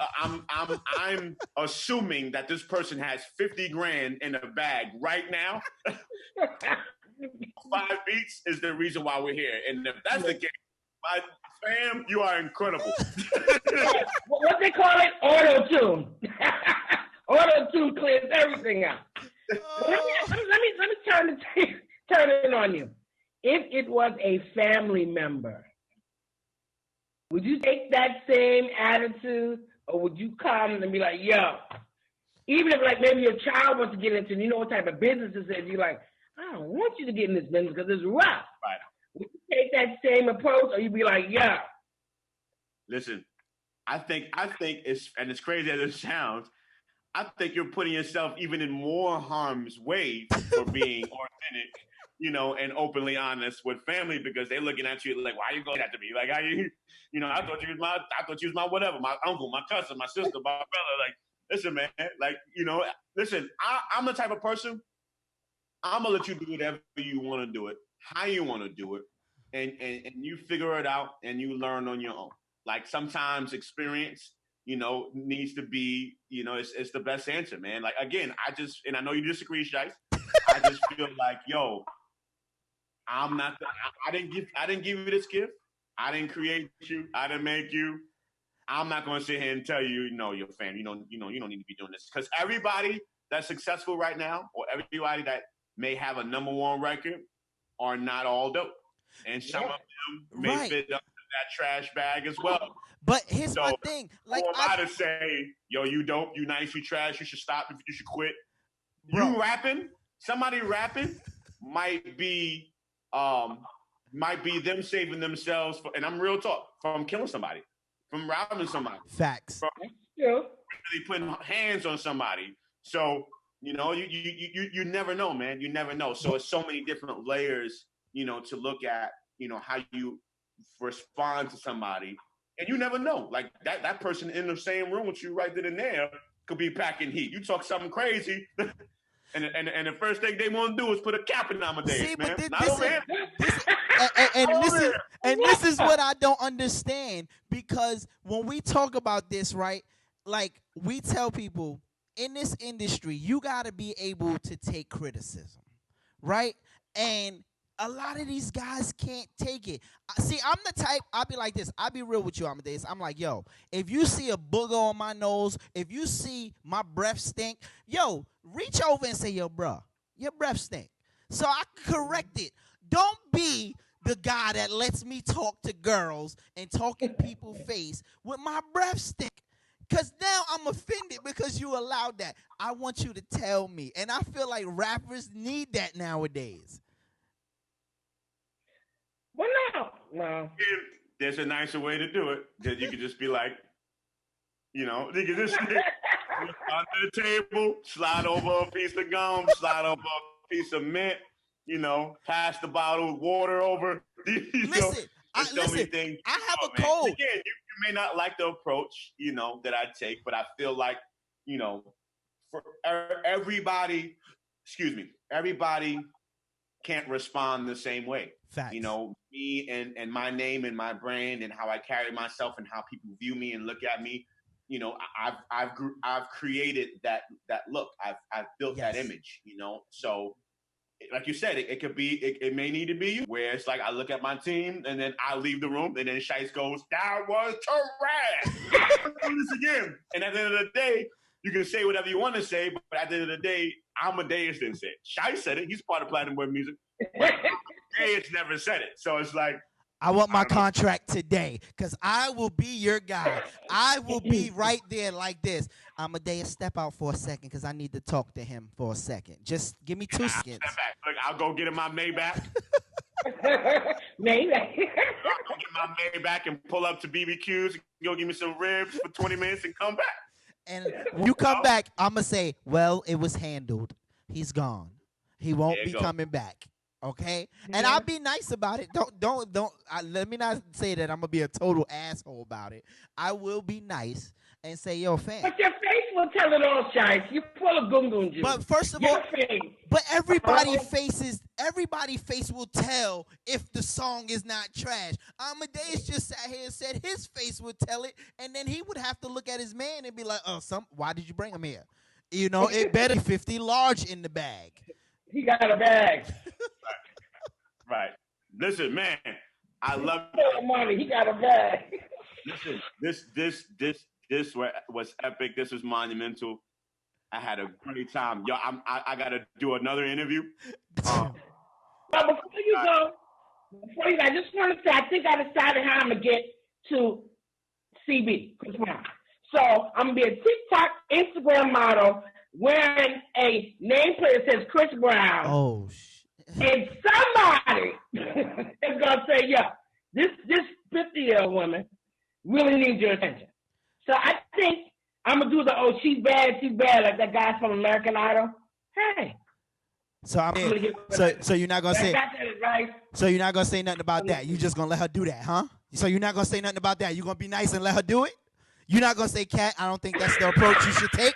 assuming that this person has 50 grand in a bag right now. 5 beats is the reason why we're here. And if that's the case, my fam, you are incredible. What they call it? Auto-tune. Auto-tune clears everything out. Let me turn it on you. If it was a family member, would you take that same attitude, or would you come and be like, yo, even if like maybe your child wants to get into, what type of business this is, you're like, I don't want you to get in this business because it's rough. Right. Would you take that same approach, or you be like, yeah? Listen, I think it's crazy as it sounds, I think you're putting yourself even in more harm's way for being authentic, and openly honest with family, because they're looking at you like, why are you going that to me? Like, how you, I thought you was my whatever, my uncle, my cousin, my sister, my brother. Like, listen, man, like, listen, I'm the type of person, I'm gonna let you do whatever you want to do it, how you want to do it, and you figure it out and you learn on your own. Like, sometimes experience, needs to be, it's the best answer, man. Like, again, and I know you disagree, Shice. I just feel like, yo, I'm not. I didn't give you this gift. I didn't create you. I didn't make you. I'm not gonna sit here and tell you, no, you're a fan. You don't need to be doing this, because everybody that's successful right now, or everybody that may have a #1 record, are not all dope, and some of them may fit up to that trash bag as well. But here's my thing: like, who am I to say, yo, you dope, you nice, you trash, you should stop, you should quit. You rapping, somebody rapping might be them saving themselves, and I'm real talk, from killing somebody, from robbing somebody. Facts. From really putting hands on somebody. So, you never know, man. You never know. So it's so many different layers, to look at, how you respond to somebody. And you never know. Like, that person in the same room with you right then and there could be packing heat. You talk something crazy, and the first thing they want to do is put a cap in Amadeus, See, man. but Not over here. This is what I don't understand, because when we talk about this, right, like we tell people in this industry, you got to be able to take criticism, right? And a lot of these guys can't take it. See, I'm the type, I'll be like this. I'll be real with you, Amadeus. I'm like, yo, if you see a booger on my nose, if you see my breath stink, yo, reach over and say, yo, bro, your breath stink. So I can correct it. Don't be the guy that lets me talk to girls and talk in people's face with my breath stink. Because now I'm offended because you allowed that. I want you to tell me. And I feel like rappers need that nowadays. Well, no. There's a nicer way to do it. That you could just be like, you could just under the table, slide over a piece of gum, slide over a piece of mint, pass the bottle of water over. Listen, I have a cold. Again, you may not like the approach, that I take, but I feel like, for everybody can't respond the same way. Facts. Me and my name and my brand and how I carry myself and how people view me and look at me, I've created that look. I've built that image, So like you said, it may need to be you, where it's like I look at my team and then I leave the room and then Shice goes, that was trash. Do this again. And at the end of the day, you can say whatever you want to say, but at the end of the day, Amadeus didn't say it. Shice said it. He's part of Platinum Boy Music. Amadeus never said it. So it's like, I want my contract today, because I will be your guy. I will be right there like this. Amadeus, step out for a second because I need to talk to him for a second. Just give me 2 seconds. Step back. Look, I'll go get in my Maybach. Maybach. I'll go get my Maybach and pull up to BBQs, go give me some ribs for 20 minutes and come back. And when you come back, I'm going to say, well, it was handled. He's gone. He won't be coming back. Okay? Yeah. And I'll be nice about it. Let me not say that I'm going to be a total asshole about it. I will be nice and say, yo, fam. But your face will tell it all, Shice. You're full of goon juice. But first of all, but everybody's face will tell if the song is not trash. Amadeus just sat here and said his face would tell it, and then he would have to look at his man and be like, why did you bring him here? It better be 50 large in the bag. He got a bag. Right. Listen, man, I love money. He got a bag. Listen, this was epic. This was monumental. I had a great time. Yo, I gotta do another interview. But before you go, I just want to say, I think I decided how I'm gonna get to CB, Chris Brown. So I'm gonna be a TikTok, Instagram model wearing a nameplate that says Chris Brown. Oh shit. And somebody is gonna say, "Yeah, this 50-year-old woman really needs your attention." So I think I'm gonna do the she's bad, like that guy from American Idol. Hey. So you're not gonna say. Right. So you're not gonna say nothing about that. You just gonna let her do that, huh? So you're not gonna say nothing about that. You gonna be nice and let her do it. You're not gonna say, "Cat, I don't think that's the approach you should take."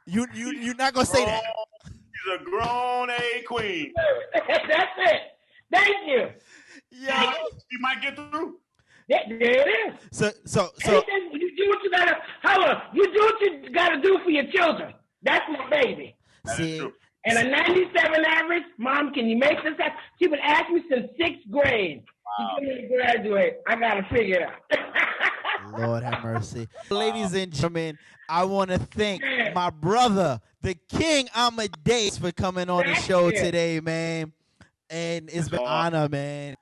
You're not gonna say that. She's a grown A queen. That's it. Thank you. Yeah. You might get through. Yeah, there it is. So you do what you gotta. You do what you gotta do for your children. That's my baby. See. And a 97 average, Mom, can you make this happen? She been asking me since 6th grade. Wow. She's going to graduate. I gotta figure it out. Lord have mercy. Ladies and gentlemen, I want to thank my brother, the King Amadeus, for coming on the show today, man. And it's been an honor, man.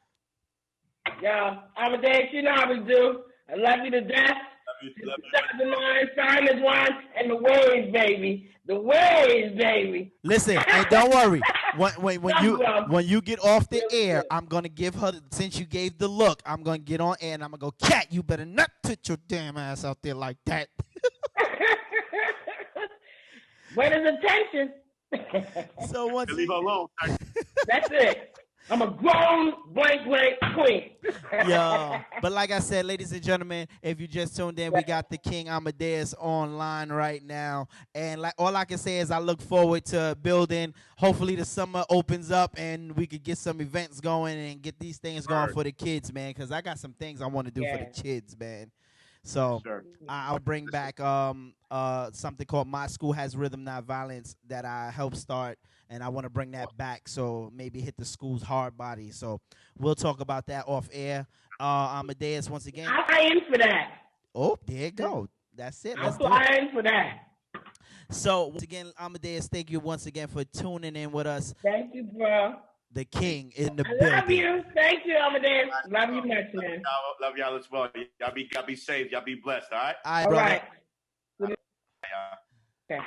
Yo, Amadeus, you know how we do. I love you to death. Love The 2009, Silence Wine, and the waves, baby. The waves, baby. Listen, and don't worry. When you get off the air, I'm gonna give her. Since you gave the look, I'm gonna get on air and I'm gonna go, "Cat, you better not put your damn ass out there like that." Where is attention? So once leave her alone. That's it. I'm a grown blank queen. Yo, but like I said, ladies and gentlemen, if you just tuned in, we got the King Amadeus online right now. And like all I can say is I look forward to building. Hopefully the summer opens up and we could get some events going and get these things going for the kids, man, because I got some things I want to do for the kids, man. So I'll bring back something called My School Has Rhythm Not Violence that I helped start, and I want to bring that back, so maybe hit the school's hard body. So we'll talk about that off air. Amadeus, once again. I'll fly in for that. Oh, there you go. That's it. I'll fly in for that. So once again, Amadeus, thank you once again for tuning in with us. Thank you, bro. The King in the building. Love you. Thank you, Amadeus. Love you much, man. Love y'all as well. Y'all be safe. Y'all be blessed. All right. All right. Okay.